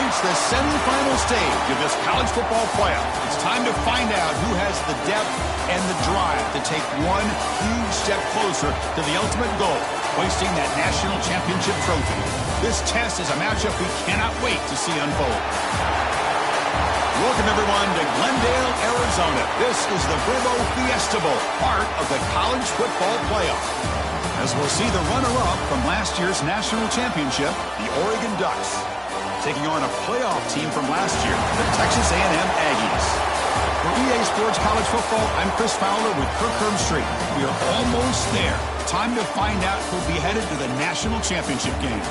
reached the semifinal stage of this college football playoff. It's time to find out who has the depth and the drive to take one huge step closer to the ultimate goal, hoisting that national championship trophy. This test is a matchup we cannot wait to see unfold. Welcome, everyone, to Glendale, Arizona. This is the Vrbo Fiesta Bowl, part of the college football playoff. As we'll see the runner-up from last year's national championship, the Oregon Ducks, taking on a playoff team from last year, the Texas A&M Aggies. For EA Sports College Football, I'm Chris Fowler with Kirk Herbstreit. We are almost there. Time to find out who'll be headed to the national championship game.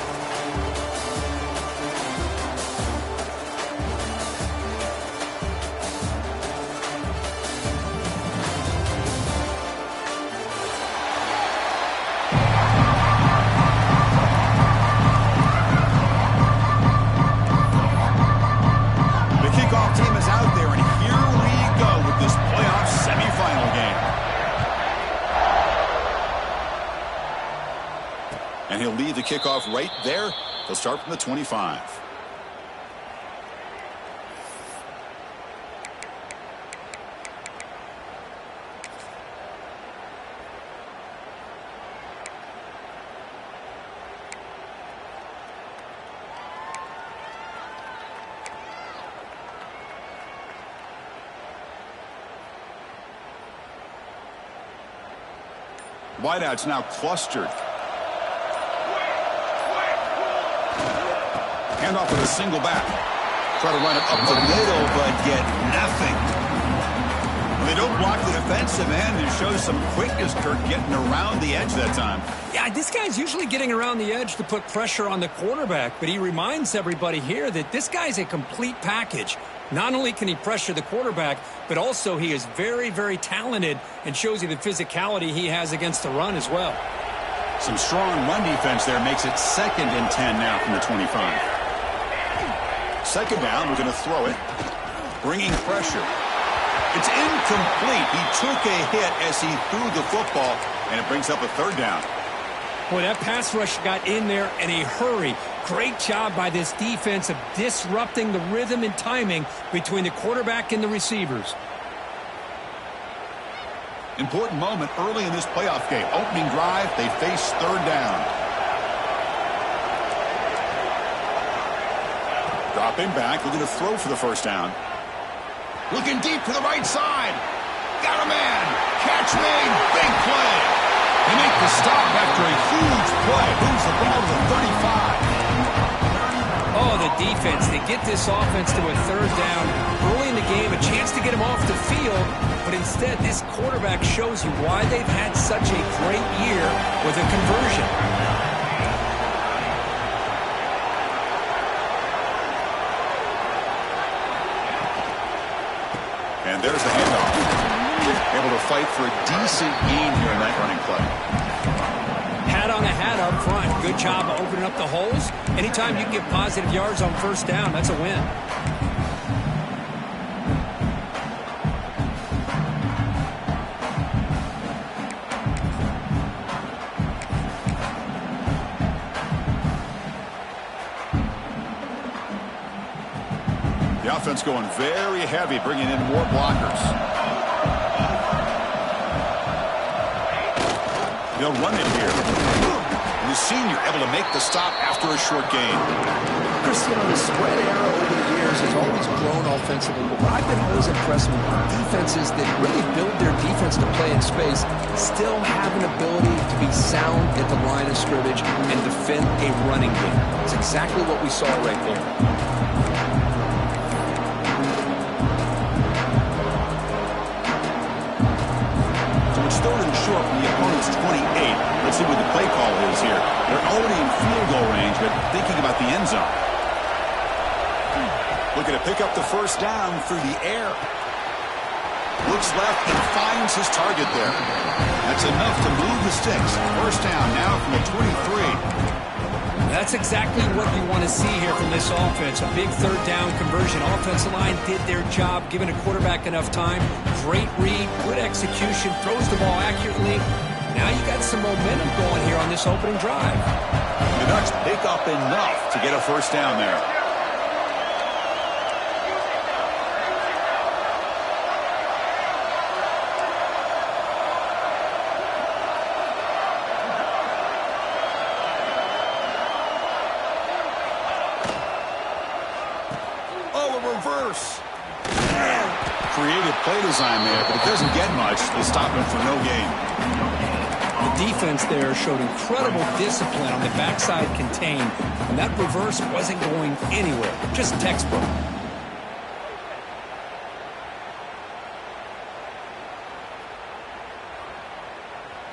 And he'll lead the kickoff right there. He'll start from the 25. Wideouts now clustered. Handoff with a single back. Try to run it up the middle, but get nothing. When they don't block the defensive end, it shows some quickness, Kirk, getting around the edge that time. Yeah, this guy's usually getting around the edge to put pressure on the quarterback, but he reminds everybody here that this guy's a complete package. Not only can he pressure the quarterback, but also he is very, very talented and shows you the physicality he has against the run as well. Some strong run defense there makes it 2nd and 10 now from the 25. Second down, we're going to throw it. Bringing pressure. It's incomplete. He took a hit as he threw the football, and it brings up a 3rd down. Boy, that pass rush got in there in a hurry. Great job by this defense of disrupting the rhythm and timing between the quarterback and the receivers. Important moment early in this playoff game. Opening drive, they face 3rd down. Dropping back, looking to throw for the 1st down. Looking deep to the right side. Got a man. Catch made. Big play. They make the stop after a huge play. Moves the ball to the 35. Oh, the defense. They get this offense to a 3rd down early in the game. A chance to get him off the field. But instead, this quarterback shows you why they've had such a great year with a conversion. And there's the handoff. Able to fight for a decent gain here in that running play. Hat on a hat up front. Good job of opening up the holes. Anytime you can get positive yards on 1st down, that's a win. The offense going very heavy, bringing in more blockers. They'll run it here. And the senior able to make the stop after a short gain. Chris, the spread era over the years has always grown offensively, but what I've been always impressed with defenses that really build their defense to play in space still have an ability to be sound at the line of scrimmage and defend a running game. It's exactly what we saw right there. Stolen short from the opponent's 28. Let's see what the play call is here. They're already in field goal range, but thinking about the end zone. Looking to pick up the 1st down through the air. Looks left and finds his target there. That's enough to move the sticks. 1st down now from the 23. That's exactly what you want to see here from this offense. A big 3rd down conversion. Offensive line did their job, giving a quarterback enough time. Great read, good execution, throws the ball accurately. Now you got some momentum going here on this opening drive. The Ducks pick up enough to get a 1st down there. reverse. Creative play design there, but it doesn't get much. They stop him for no gain. The defense there showed incredible discipline on the backside contain, and that reverse wasn't going anywhere. Just textbook.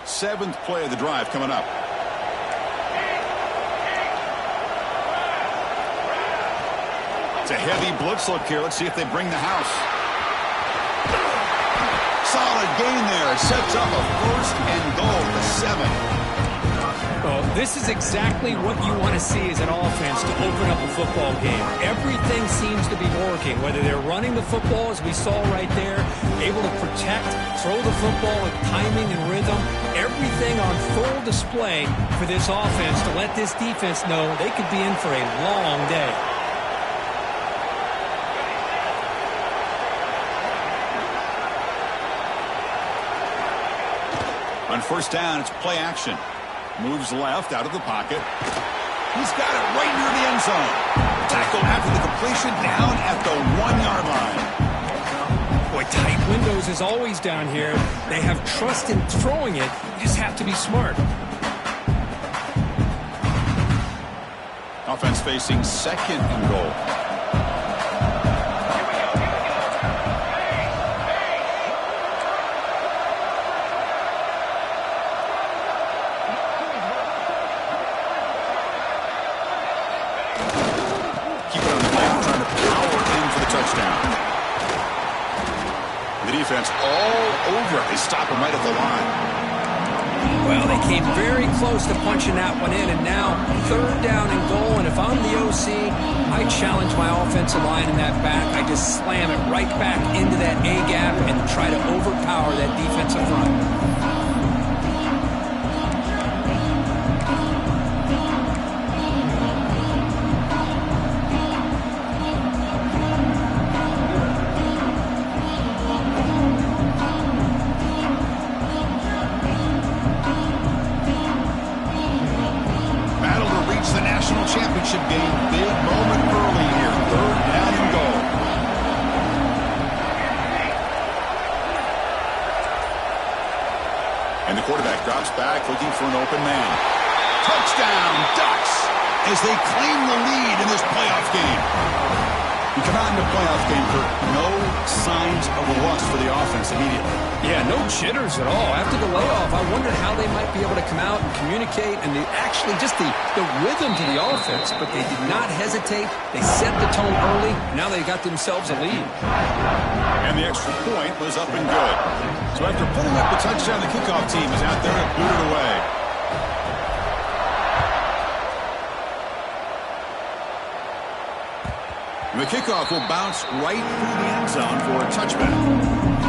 Seventh play of the drive coming up. It's a heavy blitz look here. Let's see if they bring the house. Solid gain there. It sets up a first and goal to 7. Well, this is exactly what you want to see as an offense to open up a football game. Everything seems to be working, whether they're running the football, as we saw right there, able to protect, throw the football with timing and rhythm. Everything on full display for this offense to let this defense know they could be in for a long day. On first down, it's play action. Moves left out of the pocket. He's got it right near the end zone. Tackle after the completion down at the 1-yard line. Boy, tight windows is always down here. They have trust in throwing it. You just have to be smart. Offense facing second and goal. Defense all over it. They stop him right at the line. Well, they came very close to punching that one in, and now third down and goal. And if I'm the OC, I challenge my offensive line in that back. I just slam it right back into that A-gap and try to overpower that defensive front. Championship game, big moment early here. Third down and goal. And the quarterback drops back looking for an open man. Touchdown, Ducks, as they claim the lead in this playoff game. You come out in the playoff game, Kirk, no signs of a loss for the offense immediately. Yeah, no jitters at all. After the layoff, I wondered how they might be able to come out and communicate and actually just the rhythm to the offense, but they did not hesitate. They set the tone early. Now they got themselves a lead. And the extra point was up and good. So after putting up the touchdown, the kickoff team is out there and boot it away. And the kickoff will bounce right through the end zone for a touchback.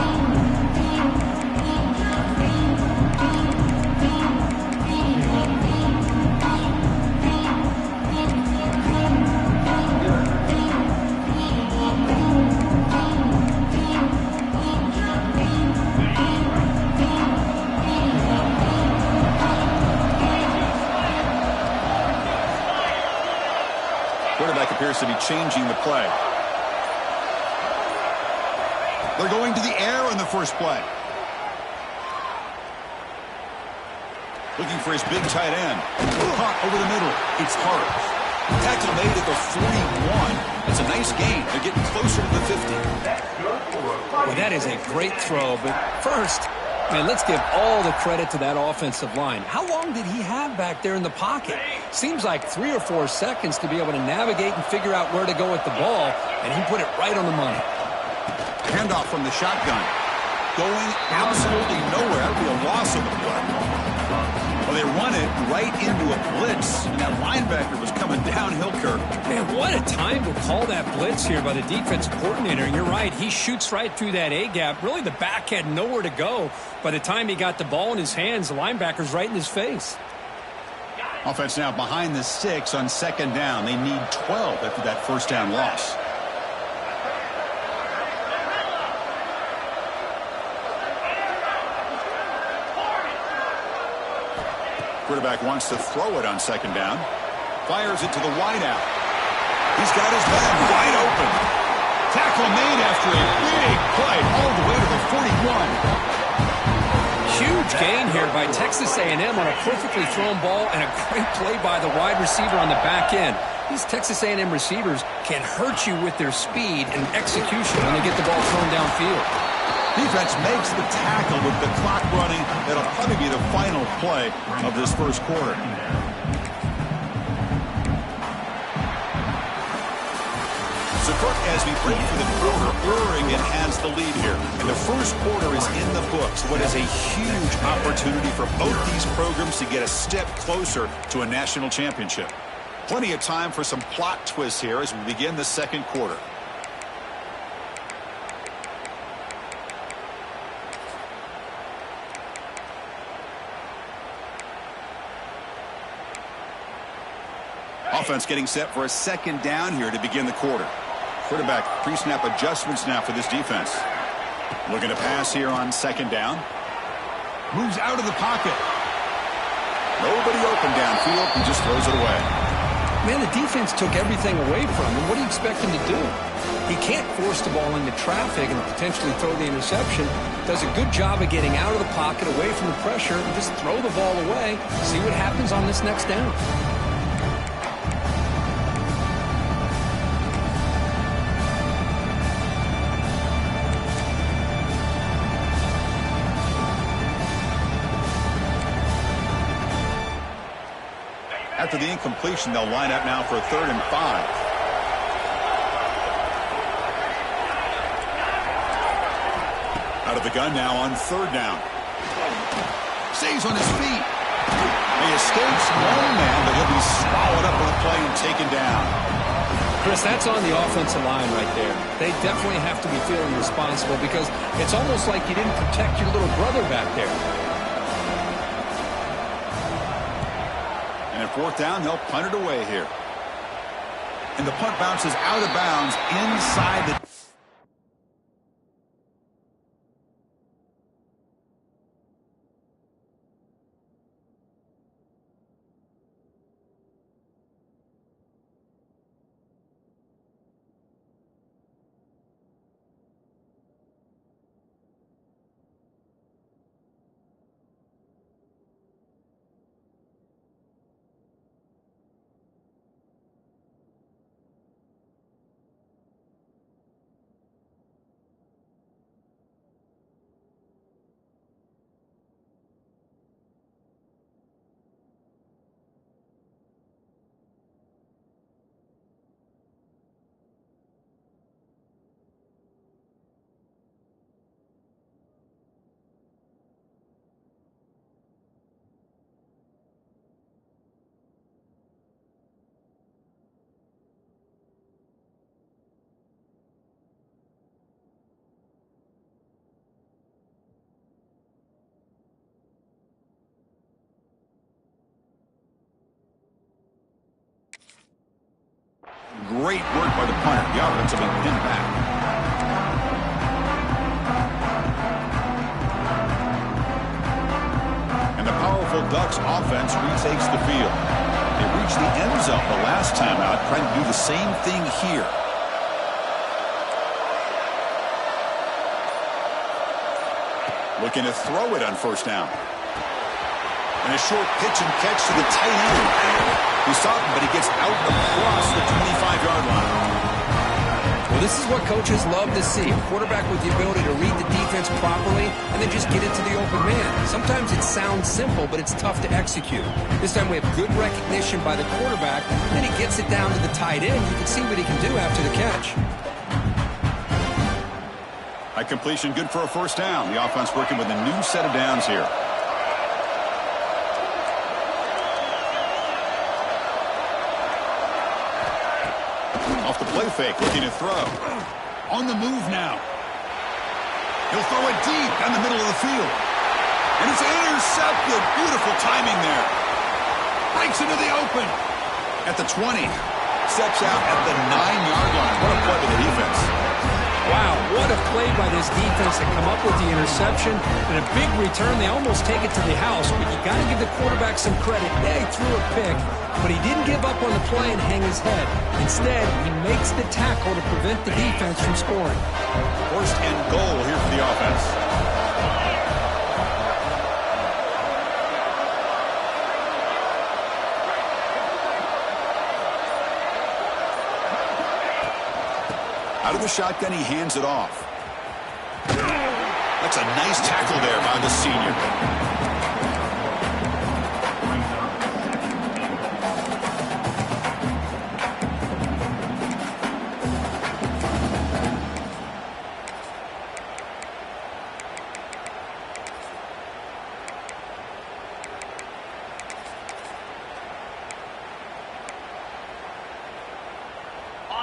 Quarterback appears to be changing the play. They're going to the air in the first play. Looking for his big tight end. Caught over the middle. It's hard. Tackle made at the 41. It's a nice gain. They're getting closer to the 50. Well, that is a great throw, but first, man, let's give all the credit to that offensive line. How long did he have back there in the pocket? Seems like 3 or 4 seconds to be able to navigate and figure out where to go with the ball, and he put it right on the money. Handoff from the shotgun. Going absolutely nowhere. That would be a loss of the play. Well, they run it right into a blitz, and that linebacker was coming downhill, Kirk. Man, what a time to call that blitz here by the defensive coordinator. And you're right, he shoots right through that A-gap. Really, the back had nowhere to go. By the time he got the ball in his hands, the linebacker's right in his face. Offense now behind the 6 on second down. They need 12 after that first down loss. Quarterback wants to throw it on second down. Fires it to the wideout. He's got his man wide open. Tackle made after a big play all the way to the 41. Huge gain here by Texas A&M on a perfectly thrown ball and a great play by the wide receiver on the back end. These Texas A&M receivers can hurt you with their speed and execution when they get the ball thrown downfield. Defense makes the tackle with the clock running. That'll probably be the final play of this first quarter. So, Kirk, as we break for the quarter, Oregon has the lead here. And the first quarter is in the books. What is a huge opportunity for both these programs to get a step closer to a national championship. Plenty of time for some plot twists here as we begin the second quarter. Offense getting set for a second down here to begin the quarter. Quarterback pre-snap adjustments now for this defense. Looking to pass here on second down. Moves out of the pocket. Nobody open downfield. He just throws it away. Man, the defense took everything away from him. What do you expect him to do? He can't force the ball into traffic and potentially throw the interception. Does a good job of getting out of the pocket, away from the pressure, and just throw the ball away. See what happens on this next down. After the incompletion, they'll line up now for a 3rd and 5. Out of the gun now on 3rd down. Stays on his feet. He escapes one man, but he'll be swallowed up on the play and taken down. Chris, that's on the offensive line right there. They definitely have to be feeling responsible because it's almost like you didn't protect your little brother back there. And at 4th down, they'll punt it away here. And the punt bounces out of bounds inside the... Great work by the punter. The offense will be pinned back. And the powerful Ducks offense retakes the field. They reached the end zone the last time out, trying to do the same thing here. Looking to throw it on 1st down. And a short pitch and catch to the tight end. He saw him, but he gets out across the 25-yard line. Well, this is what coaches love to see. A quarterback with the ability to read the defense properly and then just get it to the open man. Sometimes it sounds simple, but it's tough to execute. This time we have good recognition by the quarterback. Then he gets it down to the tight end. You can see what he can do after the catch. High completion, good for a 1st down. The offense working with a new set of downs here. Off the play fake, looking to throw. On the move now. He'll throw it deep down the middle of the field. And it's intercepted. Beautiful timing there. Breaks into the open. At the 20. Steps out at the 9-yard line. What a play by the defense. Wow, what a play by this defense to come up with the interception. And a big return, they almost take it to the house. But you got to give the quarterback some credit. Yeah, he threw a pick, but he didn't give up on the play and hang his head. Instead, he makes the tackle to prevent the defense from scoring. First and goal here for the offense. Out of the shotgun, he hands it off. That's a nice tackle there by the senior.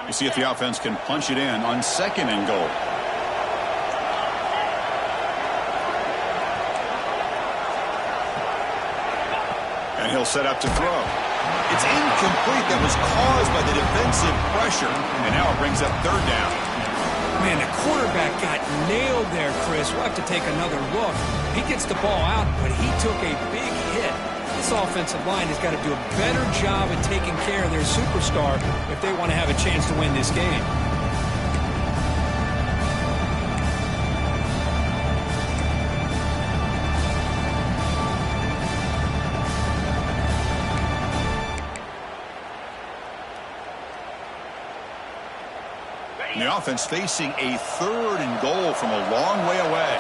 We'll see if the offense can punch it in on second and goal. And he'll set up to throw. It's incomplete. That was caused by the defensive pressure. And now it brings up third down. Man, the quarterback got nailed there, Chris. We'll have to take another look. He gets the ball out, but he took a big hit. This offensive line has got to do a better job at taking care of their superstar if they want to have a chance to win this game. And the offense facing a third and goal from a long way away.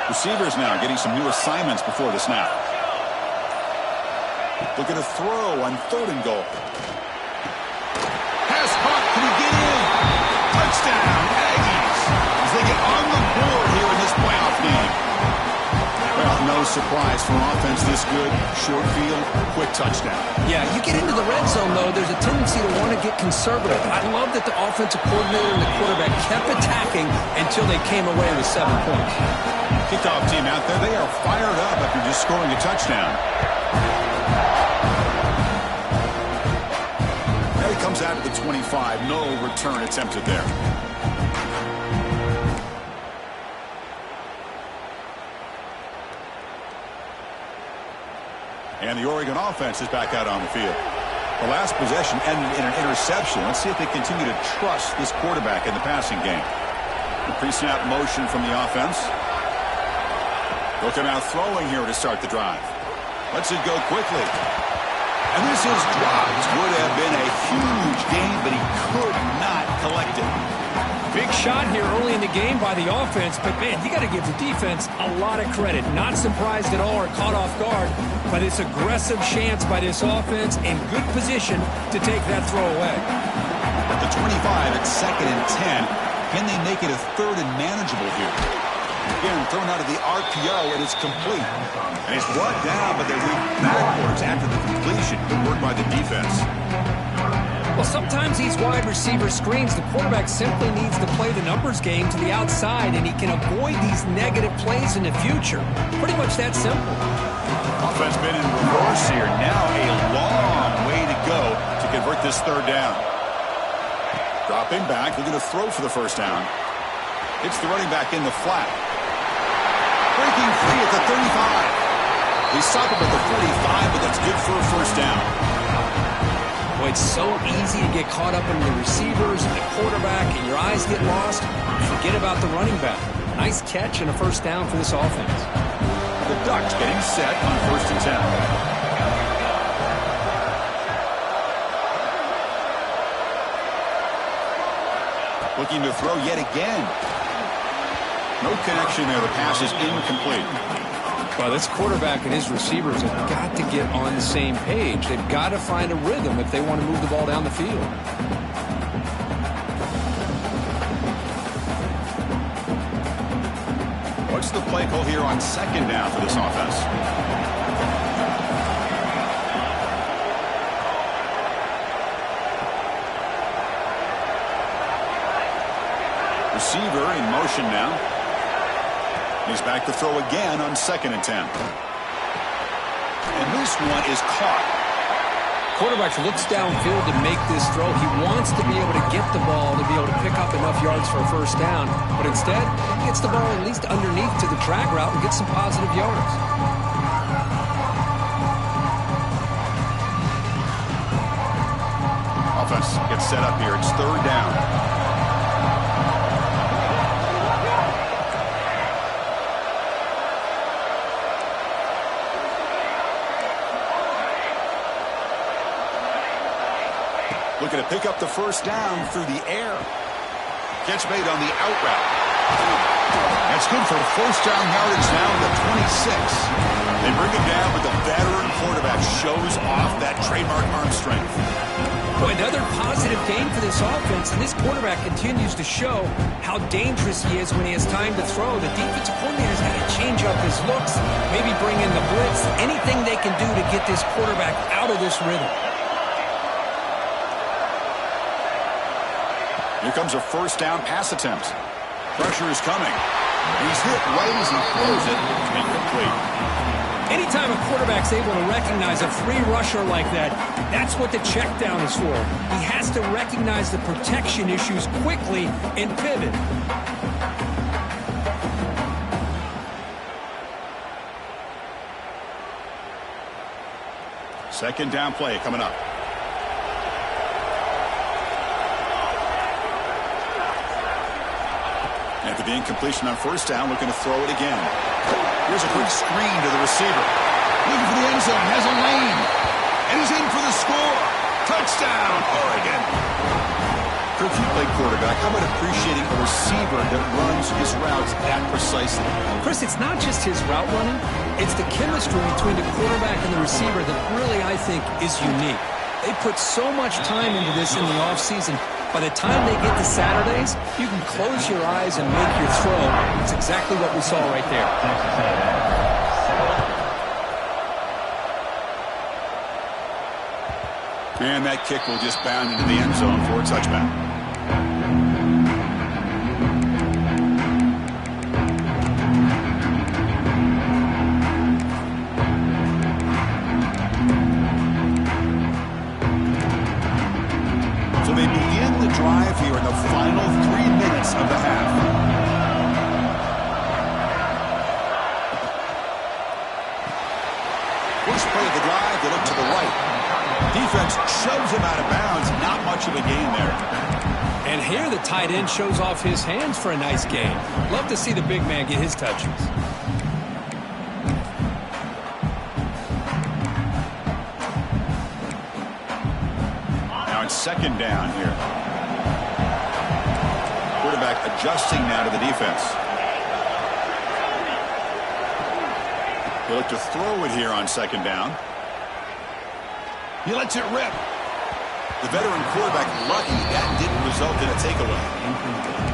Receivers now getting some new assignments before the snap. Looking to throw on third and goal. Pass caught. Can he get in? Touchdown, Aggies, as they get on the board here in this playoff game. Well, no surprise for offense this good. Short field, quick touchdown. Yeah, you get into the red zone, though, there's a tendency to want to get conservative. I love that the offensive coordinator and the quarterback kept attacking until they came away with 7 points. Kickoff team out there, they are fired up after just scoring a touchdown. Now he comes out to the 25. No return attempted there. And the Oregon offense is back out on the field. The last possession ended in an interception. Let's see if they continue to trust this quarterback in the passing game. The pre-snap motion from the offense. Looking out throwing here to start the drive. Lets it go quickly. And this is dropped. Would have been a huge gain, but he could not collect it. Big shot here early in the game by the offense, but man, you got to give the defense a lot of credit. Not surprised at all or caught off guard by this aggressive chance by this offense in good position to take that throw away. At the 25 at second and 10, can they make it a third and manageable here? Again, thrown out of the RPO, and it's complete. And he's brought down, but they went backwards after the completion. Good work by the defense. Well, sometimes these wide receiver screens, the quarterback simply needs to play the numbers game to the outside, and he can avoid these negative plays in the future. Pretty much that simple. Offense been in reverse here. Now a long way to go to convert this third down. Dropping back, looking to throw for the first down. It's the running back in the flat. Breaking free at the 35. They stop him at the 45, but that's good for a first down. Boy, it's so easy to get caught up in the receivers and the quarterback, and your eyes get lost. Forget about the running back. Nice catch and a first down for this offense. The Ducks getting set on first and 10. Looking to throw yet again. No connection there. The pass is incomplete. Well, this quarterback and his receivers have got to get on the same page. They've got to find a rhythm if they want to move the ball down the field. What's the play call here on second down for this offense? Receiver in motion now. He's back to throw again on second and 10. And this one is caught. Quarterback looks downfield to make this throw. He wants to be able to get the ball to be able to pick up enough yards for a first down, but instead, he gets the ball at least underneath to the drag route and gets some positive yards. Offense gets set up here. It's third down. Looking to pick up the first down through the air. Catch made on the out route. That's good for first down yardage now at the 26. They bring it down, but the veteran quarterback shows off that trademark arm strength. Boy, another positive game for this offense, and this quarterback continues to show how dangerous he is when he has time to throw. The defensive coordinator's got to change up his looks, maybe bring in the blitz, anything they can do to get this quarterback out of this rhythm. Here comes a first down pass attempt. Pressure is coming. He's hit right as he throws it. It's incomplete. Anytime a quarterback's able to recognize a free rusher like that, that's what the check down is for. He has to recognize the protection issues quickly and pivot. Second down play coming up. After the incompletion on first down, looking to throw it again. Here's a quick screen to the receiver. Looking for the end zone, has a lane. And he's in for the score. Touchdown, Oregon. Kirk, you play quarterback. How about appreciating a receiver that runs his routes that precisely? Chris, it's not just his route running. It's the chemistry between the quarterback and the receiver that really, I think, is unique. They put so much time into this in the offseason. By the time they get to Saturdays, you can close your eyes and make your throw. It's exactly what we saw right there. And that kick will just bound into the end zone for a touchback. So they begin the drive here in the final 3 minutes of the half. First play of the drive, they look to the right. Defense shoves him out of bounds. Not much of a gain there. And here the tight end shows off his hands for a nice gain. Love to see the big man get his touches. Now it's second down here. Quarterback adjusting now to the defense. They look to throw it here on second down. He lets it rip. The veteran quarterback lucky that didn't result in a takeaway.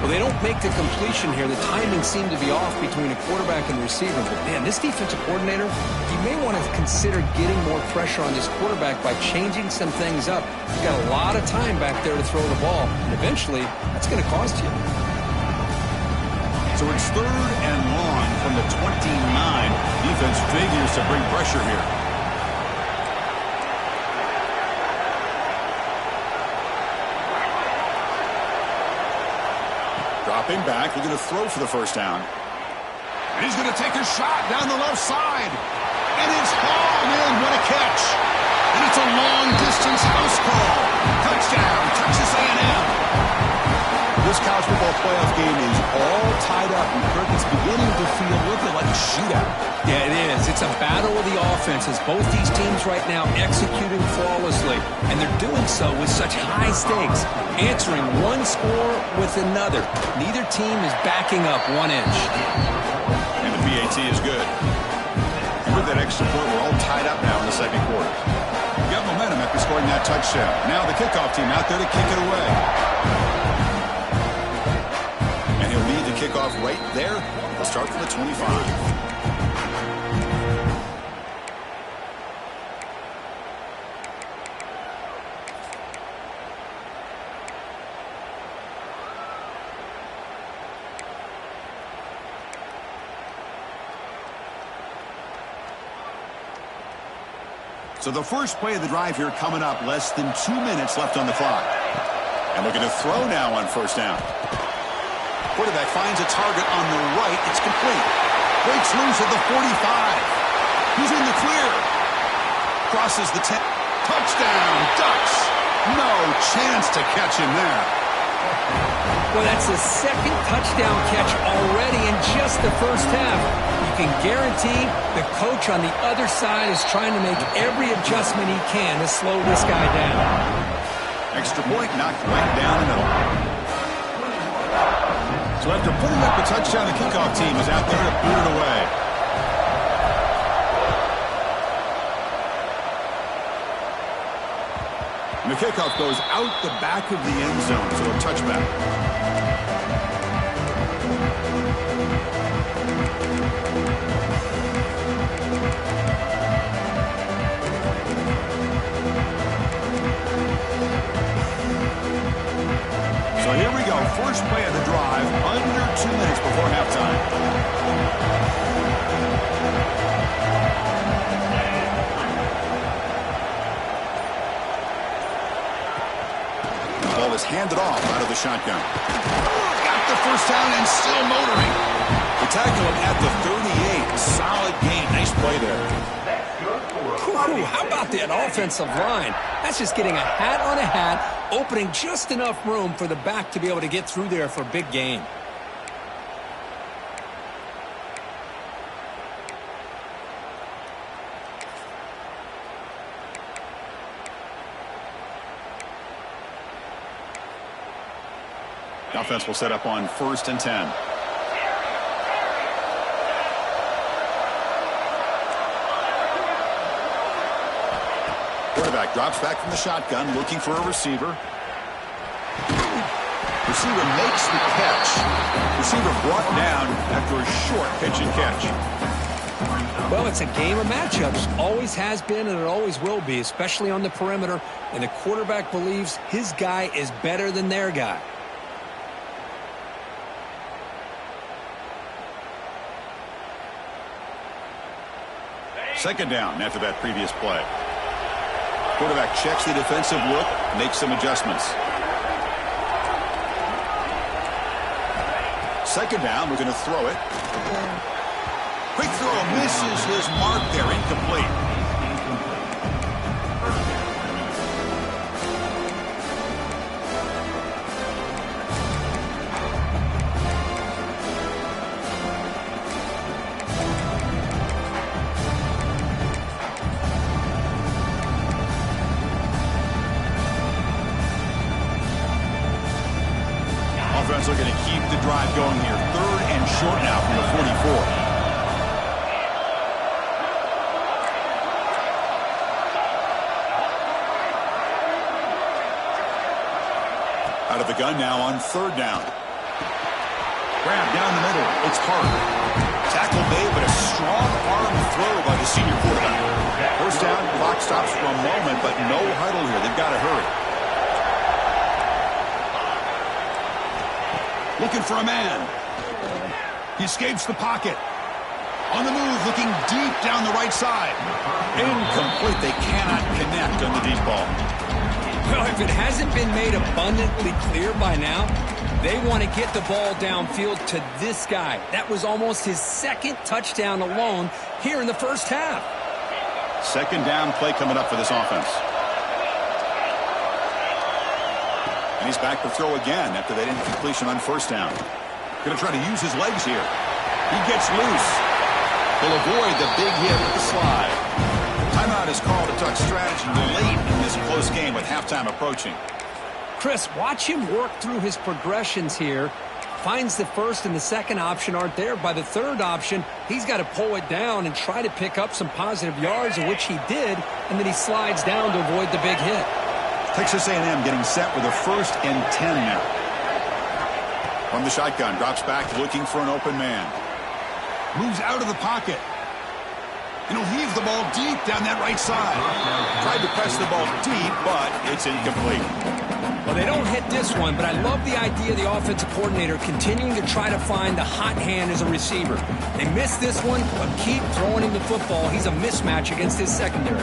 Well, they don't make the completion here. The timing seemed to be off between a quarterback and receiver. But, man, this defensive coordinator, he may want to consider getting more pressure on this quarterback by changing some things up. He's got a lot of time back there to throw the ball. And eventually, that's going to cost you. So it's third and long from the 29. Defense figures to bring pressure here. Dropping back, looking to throw for the first down. And he's going to take a shot down the left side. And it's hauled in. What a catch. And it's a long-distance house call. Touchdown, Texas A&M. This college football playoff game is all tied up, and Kirk, it's beginning to feel a little bit like a shootout. Yeah, it is. It's a battle of the offenses. Both these teams right now executing flawlessly, and they're doing so with such high stakes, answering one score with another. Neither team is backing up 1 inch. And the PAT is good. And with that extra point, we're all tied up now in the second quarter. We got momentum after scoring that touchdown. Now the kickoff team out there to kick it away. And he'll lead the kickoff right there. We'll start from the 25. So the first play of the drive here coming up, less than 2 minutes left on the clock. And looking to throw now on first down. Quarterback finds a target on the right. It's complete. Breaks loose at the 45. He's in the clear. Crosses the 10. Touchdown, Ducks. No chance to catch him there. Well, that's the second touchdown catch already in just the first half. You can guarantee the coach on the other side is trying to make every adjustment he can to slow this guy down. Extra point knocked right down the middle. So after putting up a touchdown, the kickoff team is out there to boot it away. And the kickoff goes out the back of the end zone, so a touchback. So here we go, first play of the drive, under 2 minutes before halftime. The ball is handed off out of the shotgun. Got the first down and still motoring. They tackle him at the 38. Solid gain. Nice play there. Ooh, how about that offensive line? That's just getting a hat on a hat, opening just enough room for the back to be able to get through there for a big gain. The offense will set up on 1st and 10. Quarterback drops back from the shotgun, looking for a receiver. Receiver makes the catch. Receiver brought down after a short pitch and catch. Well, it's a game of matchups. Always has been and it always will be, especially on the perimeter. And the quarterback believes his guy is better than their guy. Second down after that previous play. Quarterback checks the defensive look, makes some adjustments. Second down, we're going to throw it. Quick throw, misses his mark there, incomplete. Offense looking to keep the drive going here. 3rd and short now from the 44. Out of the gun now on 3rd down. Grab down the middle. It's hard. Tackle made, but a strong arm throw by the senior quarterback. First down, clock stops for a moment, but no huddle here. They've got to hurry. Looking for a man. He escapes the pocket. On the move, looking deep down the right side. Incomplete. They cannot connect on the deep ball. Well, if it hasn't been made abundantly clear by now, they want to get the ball downfield to this guy. That was almost his 2nd touchdown alone here in the first half. Second down play coming up for this offense. And he's back to throw again after that incompletion on first down. Going to try to use his legs here. He gets loose. He'll avoid the big hit with the slide. Timeout is called to talk strategy late in this close game with halftime approaching. Chris, watch him work through his progressions here. Finds the first and the second option aren't there. By the third option, he's got to pull it down and try to pick up some positive yards, of which he did, and then he slides down to avoid the big hit. Texas A&M getting set with a 1st and 10 now. From the shotgun, drops back looking for an open man. Moves out of the pocket. And he'll heave the ball deep down that right side. Tried to press the ball deep, but it's incomplete. Well, they don't hit this one, but I love the idea of the offensive coordinator continuing to try to find the hot hand as a receiver. They missed this one, but keep throwing him the football. He's a mismatch against his secondary.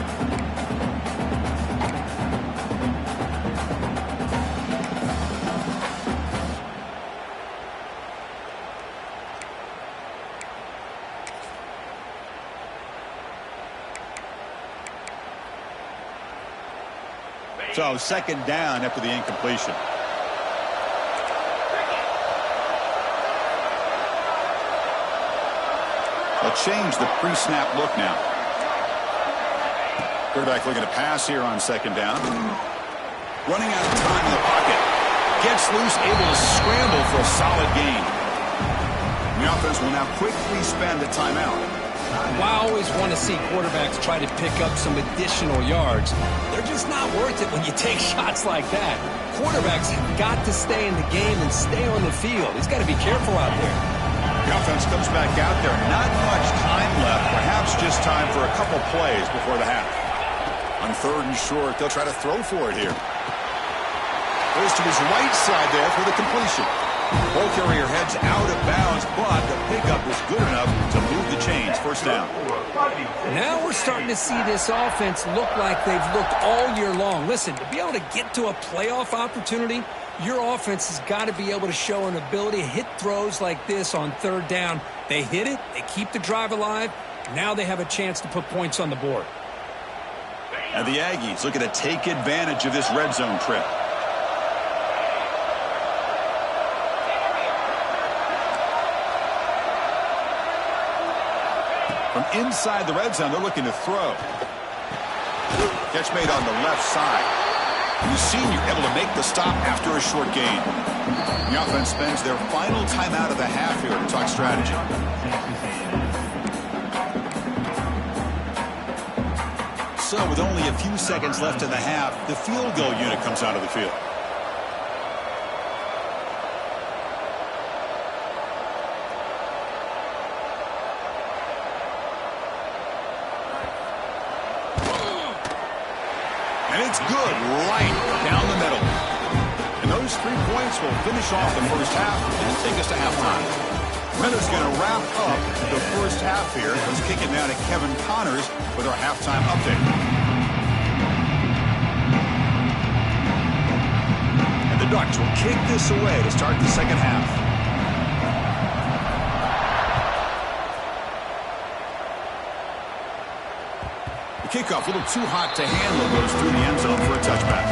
So second down after the incompletion. They'll change the pre-snap look now. Quarterback looking to pass here on second down. Running out of time in the pocket. Gets loose, able to scramble for a solid gain. The offense will now quickly spend a timeout. I always want to see quarterbacks try to pick up some additional yards. They're just not worth it when you take shots like that. Quarterbacks have got to stay in the game and stay on the field. He's got to be careful out there. The offense comes back out there. Not much time left. Perhaps just time for a couple plays before the half. On third and short, they'll try to throw for it here. Goes to his right side there for the completion. Ball carrier heads out of bounds, but the pickup was good enough to move the chains. First down. Now we're starting to see this offense look like they've looked all year long. Listen, to be able to get to a playoff opportunity, your offense has got to be able to show an ability to hit throws like this on third down. They hit it, they keep the drive alive. Now they have a chance to put points on the board. And the Aggies looking to take advantage of this red zone trip. From inside the red zone, they're looking to throw. Catch made on the left side. The senior able to make the stop after a short gain. The offense spends their final timeout of the half here to talk strategy. So with only a few seconds left in the half, the field goal unit comes out of the field. And it's good right down the middle. And those 3 points will finish off the first half and take us to halftime. Renner's going to wrap up the first half here. Let's kick it now to Kevin Connors with our halftime update. And the Ducks will kick this away to start the second half. The kickoff, a little too hot to handle, goes through the end zone for a touchback.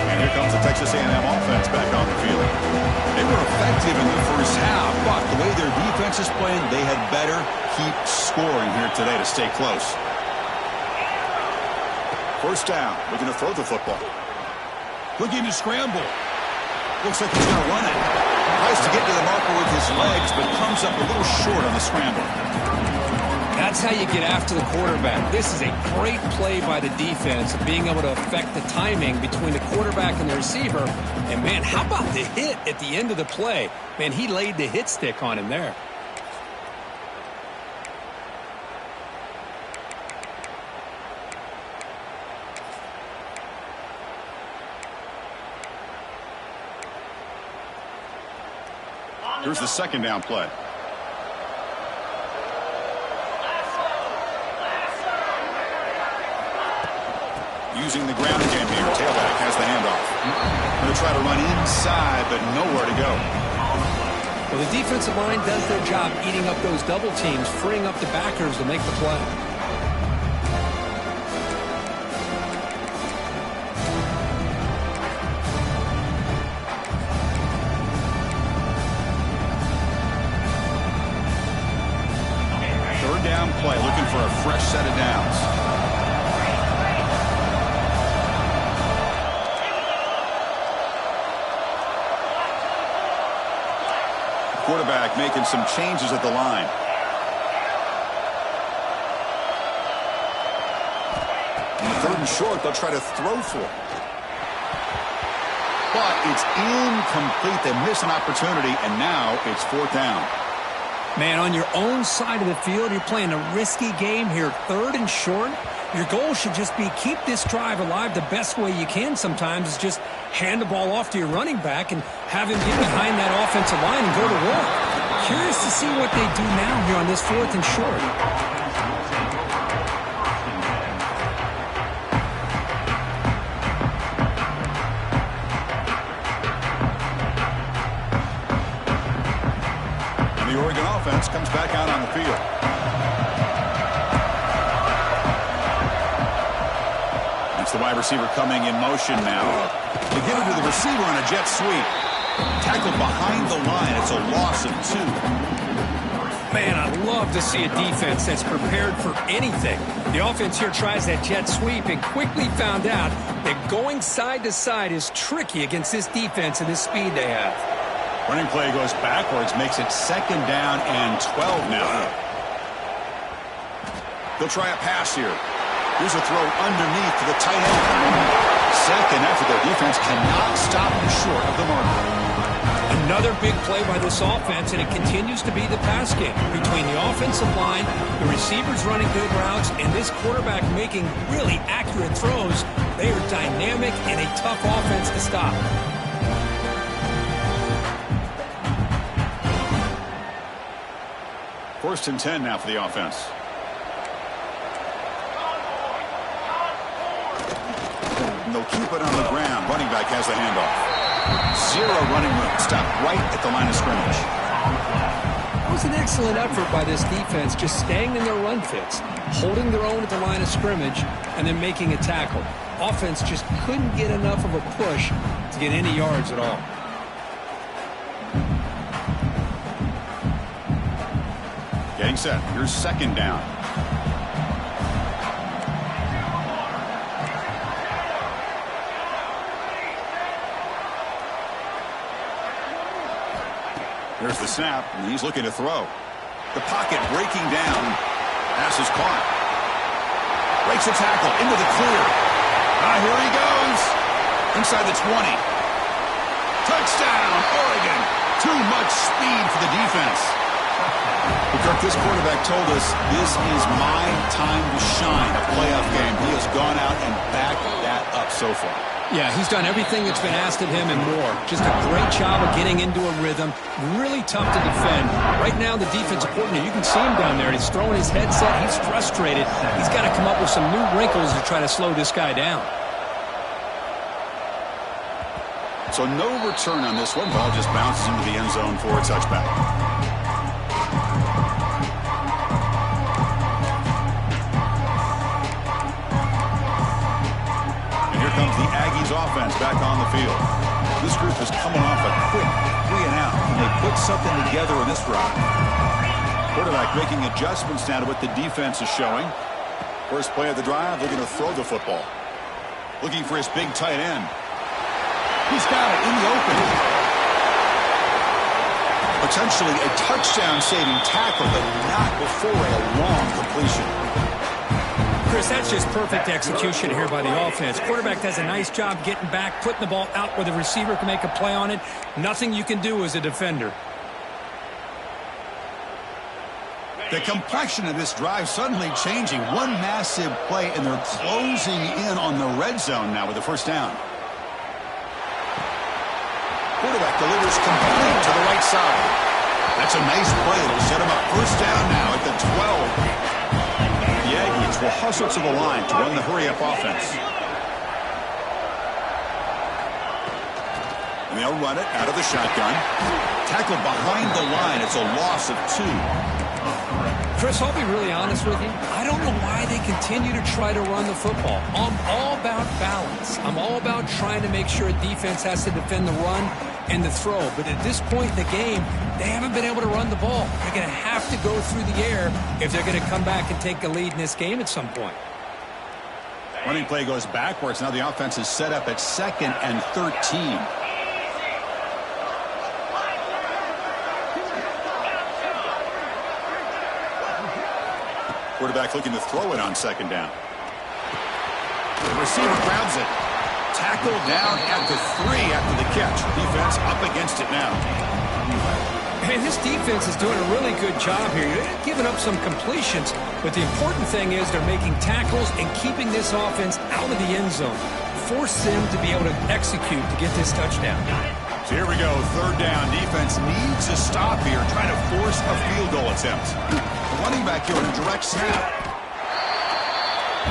And here comes the Texas A&M offense back on the field. They were effective in the first half, but the way their defense is playing, they had better keep scoring here today to stay close. First down, looking to throw the football. Looking to scramble. Looks like he's going to run it. Tries to get to the marker with his legs, but comes up a little short on the scramble. That's how you get after the quarterback. This is a great play by the defense of being able to affect the timing between the quarterback and the receiver. And, man, how about the hit at the end of the play? Man, he laid the hit stick on him there. Here's the second down play. Using the ground game here. Tailback has the handoff. Going to try to run inside, but nowhere to go. Well, the defensive line does their job eating up those double teams, freeing up the backers to make the play. Third down play, looking for a fresh set of downs. Quarterback making some changes at the line. On the third and short, they'll try to throw for it. But it's incomplete. They miss an opportunity, and now it's fourth down. Man, on your own side of the field, you're playing a risky game here. Third and short. Your goal should just be keep this drive alive the best way you can sometimes is just hand the ball off to your running back and have him get behind that offensive line and go to work. Curious to see what they do now here on this fourth and short. field. It's the wide receiver coming in motion now. They give it to the receiver on a jet sweep. Tackled behind the line. It's a loss of 2. Man, I love to see a defense that's prepared for anything. The offense here tries that jet sweep and quickly found out that going side to side is tricky against this defense and this speed they have. Running play goes backwards, makes it 2nd down and 12 now. They'll try a pass here. Here's a throw underneath to the tight end. Second effort, their defense cannot stop him short of the mark. Another big play by this offense, and it continues to be the pass game between the offensive line, the receivers running good routes, and this quarterback making really accurate throws. They are dynamic and a tough offense to stop. First and 10 now for the offense. And they'll keep it on the ground. Running back has the handoff. 0 running room. Stop right at the line of scrimmage. It was an excellent effort by this defense, just staying in their run fits, holding their own at the line of scrimmage, and then making a tackle. Offense just couldn't get enough of a push to get any yards at all. Getting set. Here's 2nd down. There's the snap, and he's looking to throw. The pocket breaking down. Pass is caught. Breaks a tackle into the clear. Here he goes. Inside the 20. Touchdown, Oregon. Too much speed for the defense. Kirk, this quarterback told us this is my time to shine, a playoff game. He has gone out and backed that up so far. Yeah, he's done everything that's been asked of him and more. Just a great job of getting into a rhythm. Really tough to defend. Right now, the defensive coordinator, you can see him down there. He's throwing his headset. He's frustrated. He's got to come up with some new wrinkles to try to slow this guy down. So no return on this one. Ball just bounces into the end zone for a touchback. Comes the Aggies offense back on the field. This group is coming off a quick 3 and out, and they put something together in this drive. Quarterback making adjustments now to what the defense is showing. First play of the drive, they're going to throw the football. Looking for his big tight end. He's got it in the open. Potentially a touchdown-saving tackle, but not before a long completion. Chris, that's just perfect execution here by the offense. Quarterback does a nice job getting back, putting the ball out where the receiver can make a play on it. Nothing you can do as a defender. The complexion of this drive suddenly changing. One massive play, and they're closing in on the red zone now with the first down. Quarterback delivers complete to the right side. That's a nice play. It'll set him up first down now at the 12. The Aggies will hustle to the line to run the hurry-up offense. And they'll run it out of the shotgun. Tackled behind the line. It's a loss of 2. Chris, I'll be really honest with you. I don't know why they continue to try to run the football. I'm all about balance. I'm all about trying to make sure a defense has to defend the run and the throw. But at this point in the game, they haven't been able to run the ball. They're going to have to go through the air if they're going to come back and take the lead in this game at some point. Running play goes backwards. Now the offense is set up at 2nd and 13. Quarterback looking to throw it on 2nd down. The receiver grabs it. Tackled down at the 3 after the catch. Defense up against it now. And this defense is doing a really good job here. They're giving up some completions, but the important thing is they're making tackles and keeping this offense out of the end zone. Force them to be able to execute to get this touchdown. So here we go, 3rd down. Defense needs a stop here, trying to force a field goal attempt. The running back here on a direct snap.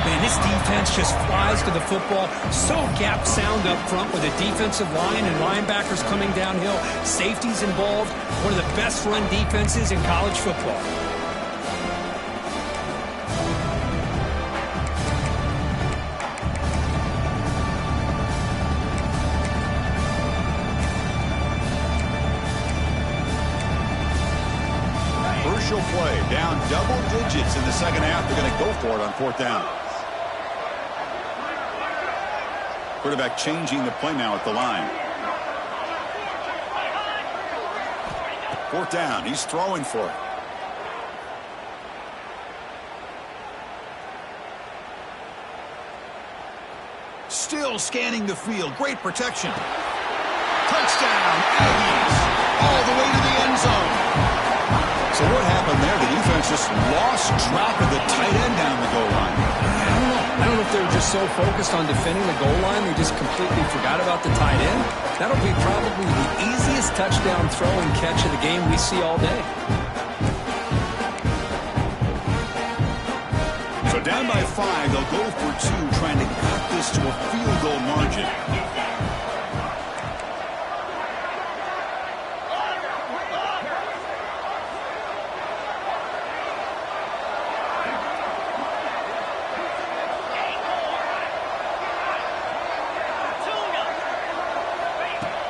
Man, this defense just flies to the football. So gap sound up front with a defensive line and linebackers coming downhill. Safeties involved. One of the best run defenses in college football. second half, they're going to go for it on 4th down. Quarterback changing the play now at the line. 4th down. He's throwing for it. Still scanning the field. Great protection. Touchdown, Aggies. All the way to the end zone. So what happened there? The defense just lost track of the tight end down the goal line. I don't know if they were just so focused on defending the goal line they just completely forgot about the tight end. That'll be probably the easiest touchdown throw and catch of the game we see all day. So down by 5, they'll go for 2, trying to cut this to a field goal margin.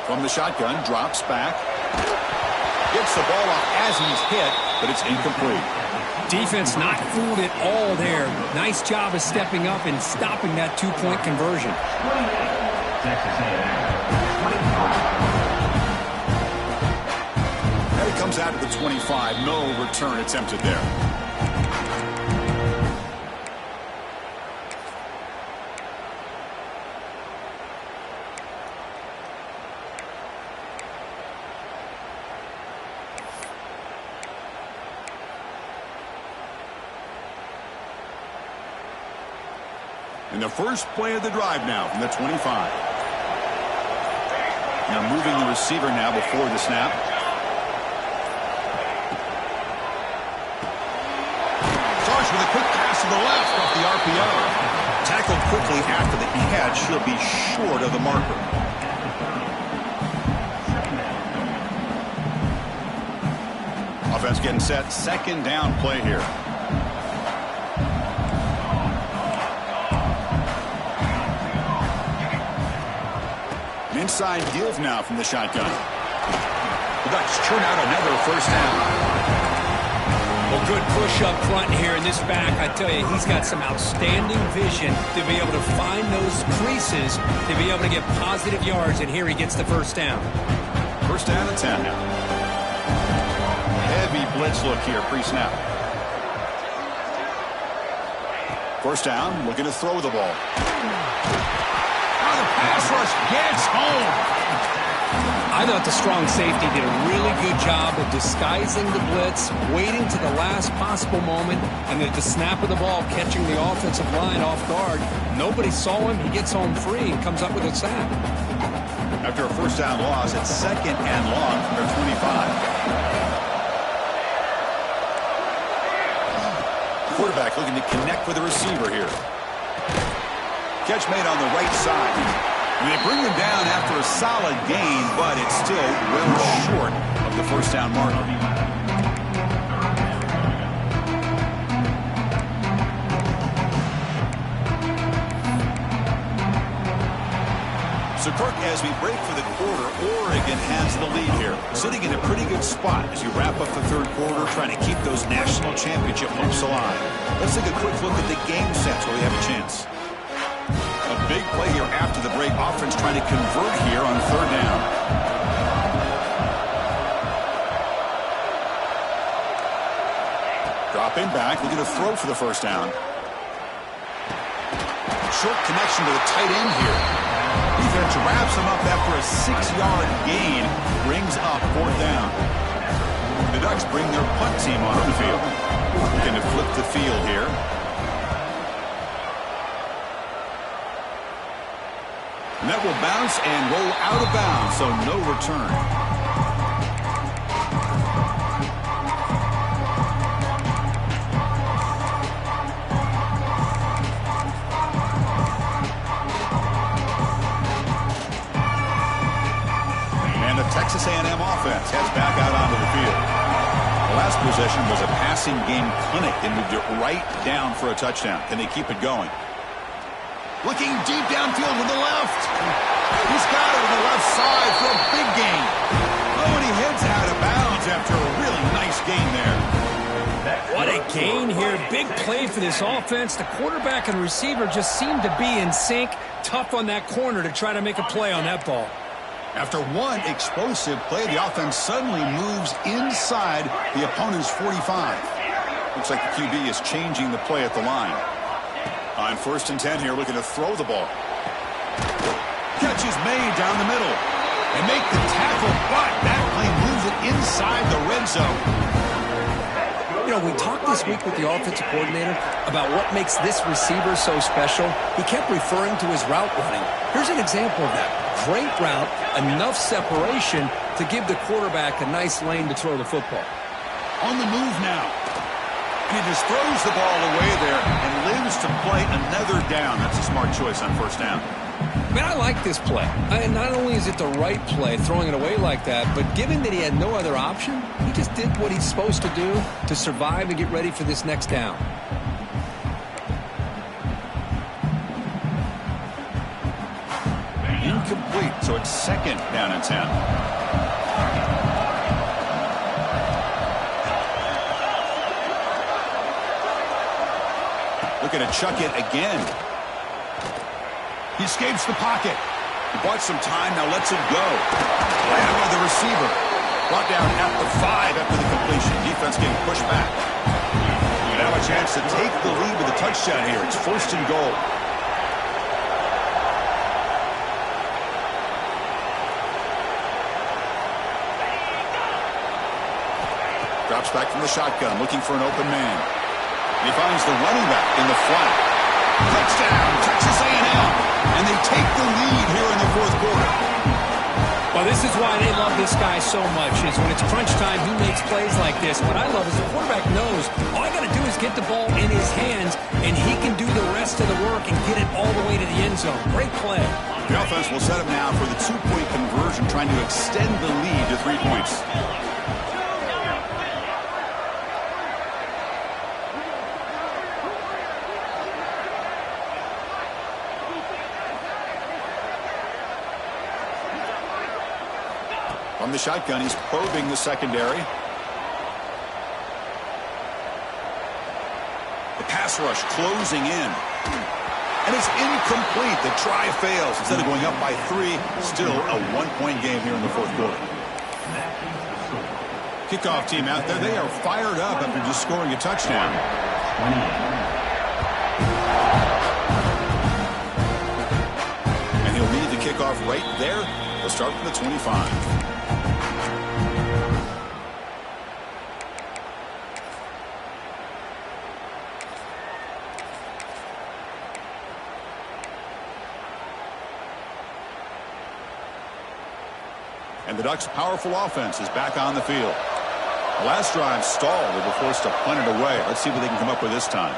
From the shotgun, drops back. Gets the ball off as he's hit, but it's incomplete. Defense not fooled at all there. Nice job of stepping up and stopping that 2-point conversion. And it comes out of the 25. No return attempted there. And the first play of the drive now from the 25. Now moving the receiver now before the snap. Josh with a quick pass to the left off the RPO. Tackled quickly after the catch. He'll be short of the marker. Offense getting set. 2nd down play here. Inside give now from the shotgun. The Ducks churn out another 1st down. Well, good push up front here in this back. I tell you, he's got some outstanding vision to be able to find those creases, to be able to get positive yards, and here he gets the 1st down. 1st down and 10 now. Heavy blitz look here pre-snap. 1st down, looking to throw the ball. The pass rush gets home. I thought the strong safety did a really good job of disguising the blitz, waiting to the last possible moment, and at the snap of the ball, catching the offensive line off guard. Nobody saw him. He gets home free and comes up with a sack. After a 1st down loss, it's 2nd and long from their 25. Quarterback looking to connect with the receiver here. Catch made on the right side. And they bring him down after a solid gain, but it's still well short of the 1st down marker. So, Kirk, as we break for the quarter, Oregon has the lead here. Sitting in a pretty good spot as you wrap up the 3rd quarter, trying to keep those national championship hopes alive. Let's take a quick look at the game sets where we have a chance. A big play here after the break. Offense trying to convert here on 3rd down. Dropping back, looking to throw for the 1st down. Short connection to the tight end here. Defense wraps him up after a 6-yard gain. Brings up 4th down. The Ducks bring their punt team onto the field. Looking to flip the field here. And that will bounce and roll out of bounds, so no return. And the Texas A&M offense heads back out onto the field. The last possession was a passing game clinic and moved it right down for a touchdown. Can they keep it going? Looking deep downfield with the left. He's got it on the left side for a big gain. Oh, and he heads out of bounds after a really nice gain there. What a gain here. Big play for this offense. The quarterback and receiver just seem to be in sync. Tough on that corner to try to make a play on that ball. After one explosive play, the offense suddenly moves inside the opponent's 45. Looks like the QB is changing the play at the line. On 1st and 10 here, looking to throw the ball. Catch is made down the middle. They make the tackle, but that play moves it inside the red zone. You know, we talked this week with the offensive coordinator about what makes this receiver so special. He kept referring to his route running. Here's an example of that. Great route, enough separation to give the quarterback a nice lane to throw the football. On the move now. He just throws the ball away there and lives to play another down. That's a smart choice on 1st down. Man, I like this play. And not only is it the right play, throwing it away like that, but given that he had no other option, he just did what he's supposed to do to survive and get ready for this next down. Incomplete, so it's 2nd down and 10. Looking to chuck it again. He escapes the pocket. He bought some time, now lets it go. Ran by the receiver. Brought down at the 5 after the completion. Defense getting pushed back. You have a chance to take the lead with a touchdown here. It's 1st and goal. Drops back from the shotgun, looking for an open man. And he finds the running back in the flat. Touchdown, Texas A&M. And they take the lead here in the 4th quarter. Well, this is why they love this guy so much, is when it's crunch time, he makes plays like this. What I love is the quarterback knows all I got to do is get the ball in his hands, and he can do the rest of the work and get it all the way to the end zone. Great play. The offense will set up now for the 2-point conversion, trying to extend the lead to 3 points. From the shotgun, he's probing the secondary. The pass rush closing in. And it's incomplete. The try fails. Instead of going up by 3, still a 1-point game here in the 4th quarter. Kickoff team out there, they are fired up after just scoring a touchdown. And he'll lead the kickoff right there. They'll start from the 25. And the Ducks' powerful offense is back on the field. The last drive stalled. They were forced to punt it away. Let's see what they can come up with this time.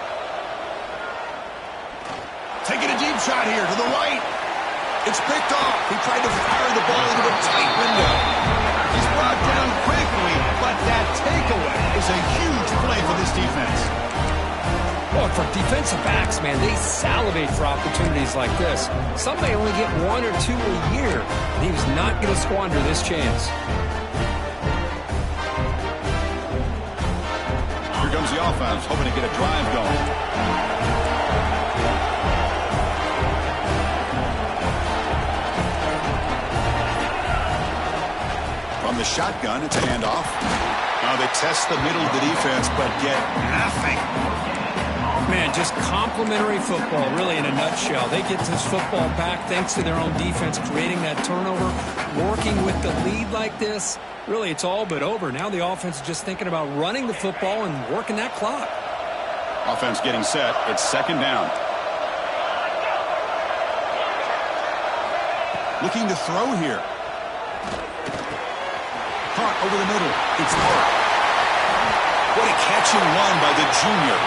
Taking a deep shot here to the right. It's picked off. He tried to fire the ball into a tight window. He's brought down quickly, but that takeaway is a huge play for this defense. Well, for defensive backs, man, they salivate for opportunities like this. Some may only get 1 or 2 a year, and he was not going to squander this chance. Here comes the offense, hoping to get a drive going. From the shotgun, it's a handoff. Now they test the middle of the defense, but get nothing. Man, just complimentary football, really, in a nutshell. They get this football back thanks to their own defense, creating that turnover, working with the lead like this. Really, it's all but over. Now the offense is just thinking about running the football and working that clock. Offense getting set. It's 2nd down. Looking to throw here. Caught over the middle. It's Hart. What a catch and run by the junior.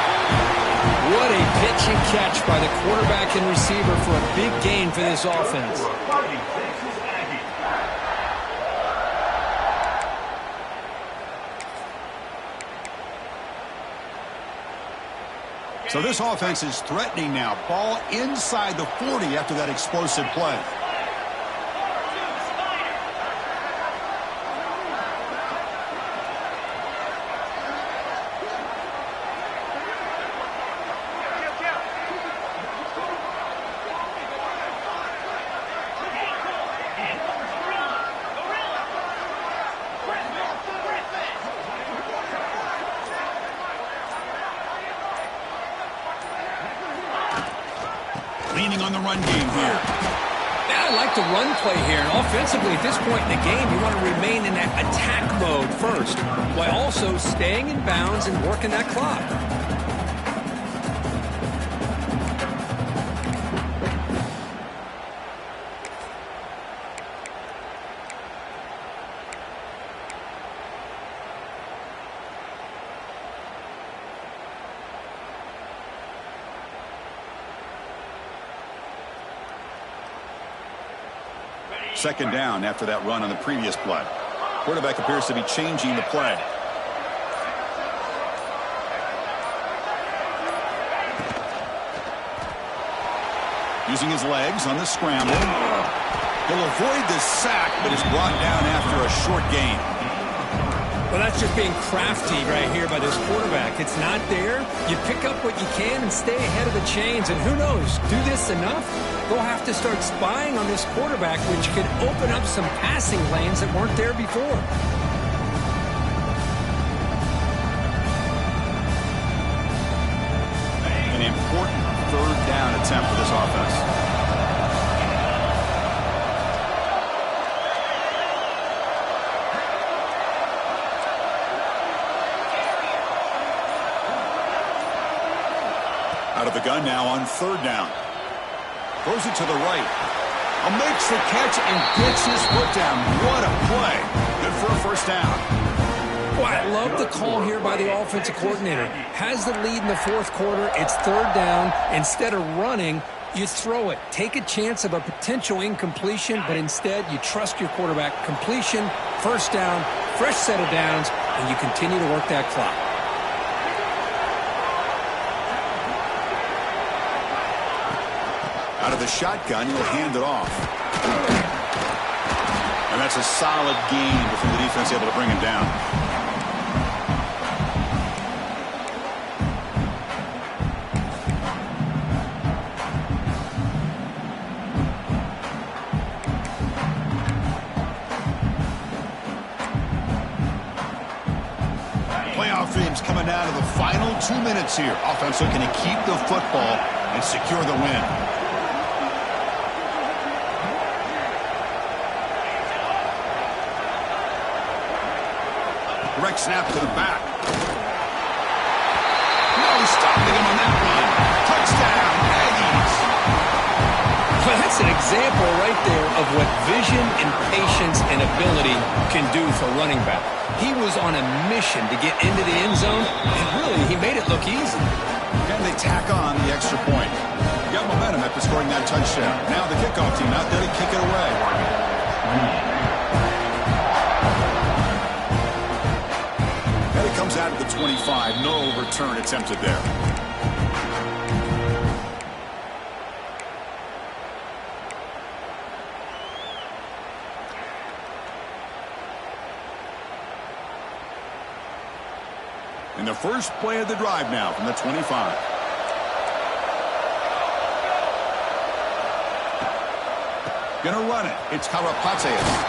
What a pitch and catch by the quarterback and receiver for a big gain for this offense. So this offense is threatening now. Ball inside the 40 after that explosive play. leaning on the run game here. Yeah, I like the run play here. And offensively, at this point in the game, you want to remain in that attack mode first, while also staying in bounds and working that clock. Second down after that run on the previous play. Quarterback appears to be changing the play. Using his legs on the scramble. He'll avoid the sack, but is brought down after a short gain. Well, that's just being crafty right here by this quarterback. It's not there. You pick up what you can and stay ahead of the chains. And who knows, do this enough, they'll have to start spying on this quarterback, which could open up some passing lanes that weren't there before. An important third down attempt for this offense. Out of the gun now on third down. Throws it to the right. Makes the catch and gets his foot down. What a play. Good for a first down. Well, I love the call here by the offensive coordinator. Has the lead in the fourth quarter. It's third down. Instead of running, you throw it. Take a chance of a potential incompletion, but instead you trust your quarterback. Completion, first down, fresh set of downs, and you continue to work that clock. Out of the shotgun, he'll hand it off. And that's a solid gain before the defense able to bring him down. Playoff games coming down to the final 2 minutes here. Offense looking to keep the football and secure the win. Direct snap to the back. No stopping him on that one. Touchdown, Aggies. Well, that's an example right there of what vision and patience and ability can do for running back. He was on a mission to get into the end zone, and really, he made it look easy. And they tack on the extra point. Got momentum after scoring that touchdown. Now the kickoff team out there to kick it away. Comes out of the 25. No return attempted there. In the first play of the drive now from the 25. Gonna run it. It's Karapateas.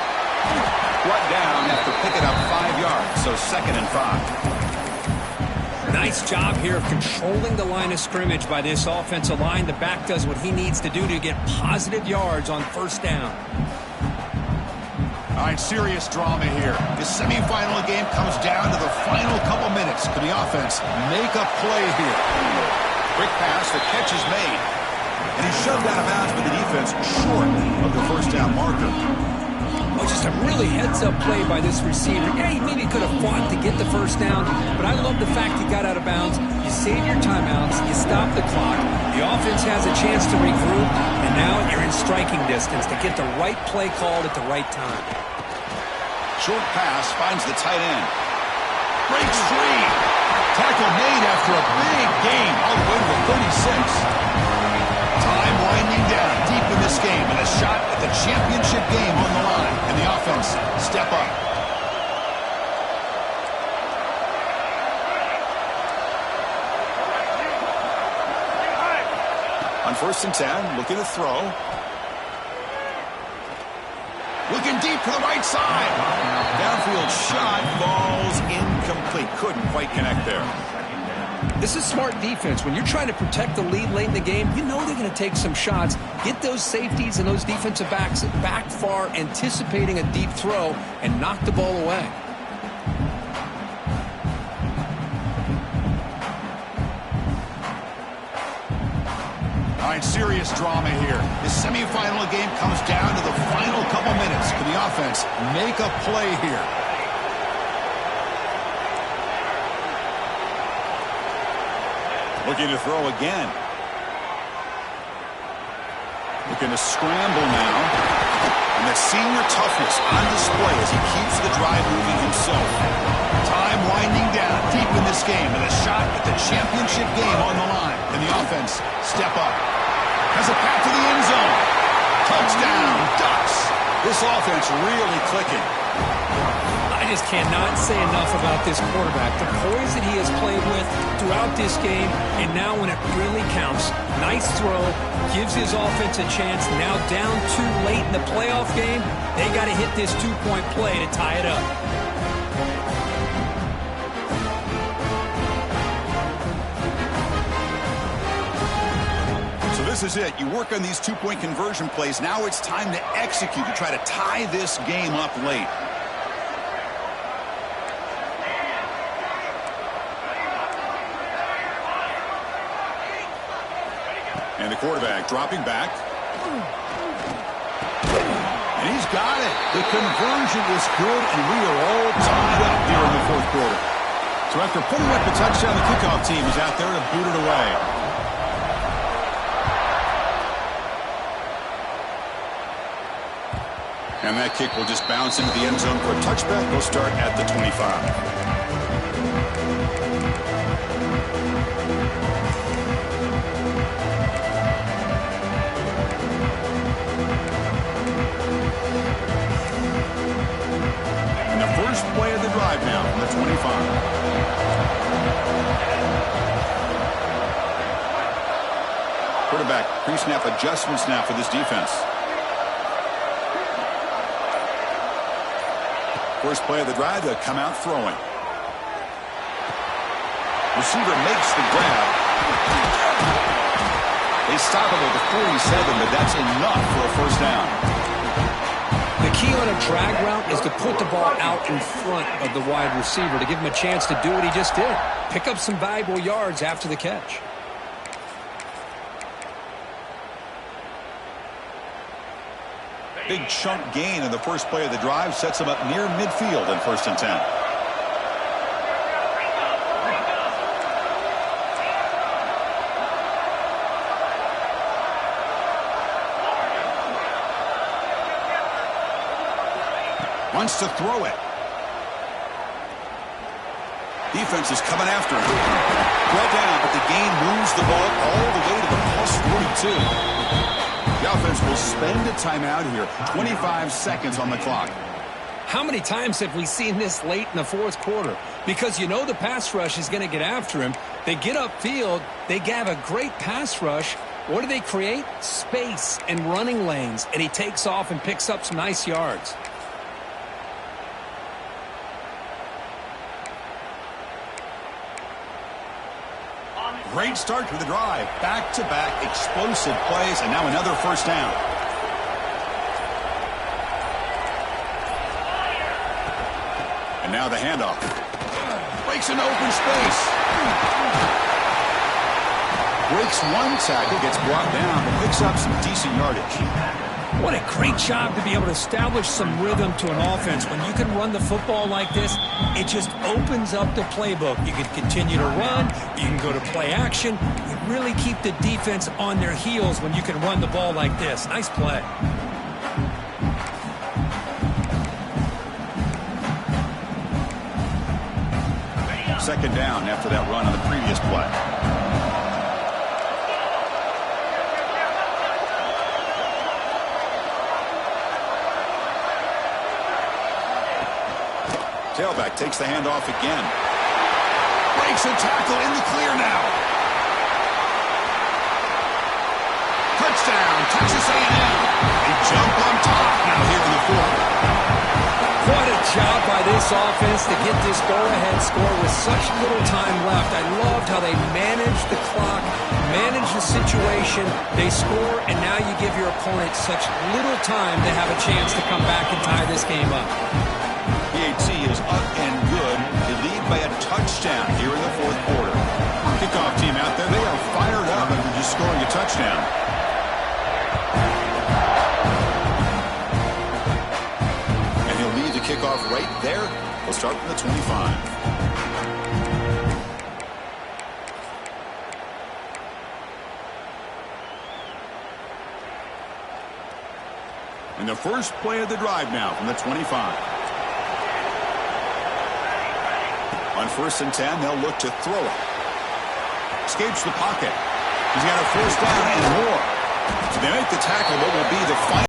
Brought down after picking up 5 yards, so 2nd and 5. Nice job here of controlling the line of scrimmage by this offensive line. The back does what he needs to do to get positive yards on first down. All right, serious drama here. The semifinal game comes down to the final couple minutes. Can the offense make a play here? Quick pass, the catch is made. And he's shoved out of bounds by the defense short of the first down marker. Oh, just a really heads-up play by this receiver. Yeah, he maybe could have fought to get the first down, but I love the fact he got out of bounds. You save your timeouts, you stop the clock, the offense has a chance to regroup, and now you're in striking distance to get the right play called at the right time. Short pass finds the tight end. Breaks free. Tackle made after a big gain all the way to the 36. Time winding down deep in this game, and a shot at the championship game on the line. And the offense step up. On 1st and 10, looking to throw. Looking deep to the right side. Downfield shot falls incomplete. Couldn't quite connect there. This is smart defense. When you're trying to protect the lead late in the game, you know they're going to take some shots, get those safeties and those defensive backs back far, anticipating a deep throw, and knock the ball away. All right, serious drama here. The semifinal game comes down to the final couple minutes. Can the offense make a play here? Looking to throw again. Looking to scramble now. And the senior toughness on display as he keeps the drive moving himself. Time winding down deep in this game with a shot at the championship game on the line. And the offense step up. Has a path to the end zone. Touchdown, Ducks. This offense really clicking. I just cannot say enough about this quarterback. The poise that he has played with throughout this game, and now when it really counts. Nice throw, gives his offense a chance. Now down too late in the playoff game, they got to hit this two-point play to tie it up. This is it. You work on these two-point conversion plays. Now it's time to execute to try to tie this game up late. And the quarterback dropping back. And he's got it. The conversion is good, and we are all tied up here in the fourth quarter. So after putting up the touchdown, the kickoff team is out there to boot it away. And that kick will just bounce into the end zone for a touchback. We'll start at the 25. And the first play of the drive now from the 25. Quarterback pre-snap adjustments now for this defense. First play of the drive, they'll come out throwing. Receiver makes the grab. They stop him at the 47, but that's enough for a first down. The key on a drag route is to put the ball out in front of the wide receiver to give him a chance to do what he just did. Pick up some valuable yards after the catch. Big chunk gain in the first play of the drive sets him up near midfield in 1st and 10. Wants to throw it. Defense is coming after him. Well down, but the gain moves the ball all the way to the +42. The offense will spend a timeout here. 25 seconds on the clock. How many times have we seen this late in the fourth quarter? Because you know the pass rush is going to get after him. They get upfield. They have a great pass rush. What do they create? Space and running lanes. And he takes off and picks up some nice yards. Great start to the drive. Back-to-back explosive plays, and now another first down. And now the handoff. Breaks an open space. Breaks one tackle, gets brought down, but picks up some decent yardage. What a great job to be able to establish some rhythm to an offense. When you can run the football like this, it just opens up the playbook. You can continue to run. You can go to play action. You really keep the defense on their heels when you can run the ball like this. Nice play. Second down after that run on the previous play. Tailback takes the handoff again. Breaks a tackle in the clear now. Touchdown, Texas A&M. They jump on top now here in the fourth. What a job by this this offense to get this go-ahead score with such little time left. I loved how they managed the clock, managed the situation. They score, and now you give your opponent such little time to have a chance to come back and tie this game up. PAT is up and good. They lead by a touchdown here in the fourth quarter. Kickoff team out there, they are fired up after just scoring a touchdown. And he'll lead the kickoff right there. We'll start from the 25. And the first play of the drive now from the 25. On 1st and 10, they'll look to throw it. Escapes the pocket. He's got a first down and more. So they make the tackle, but will be the final.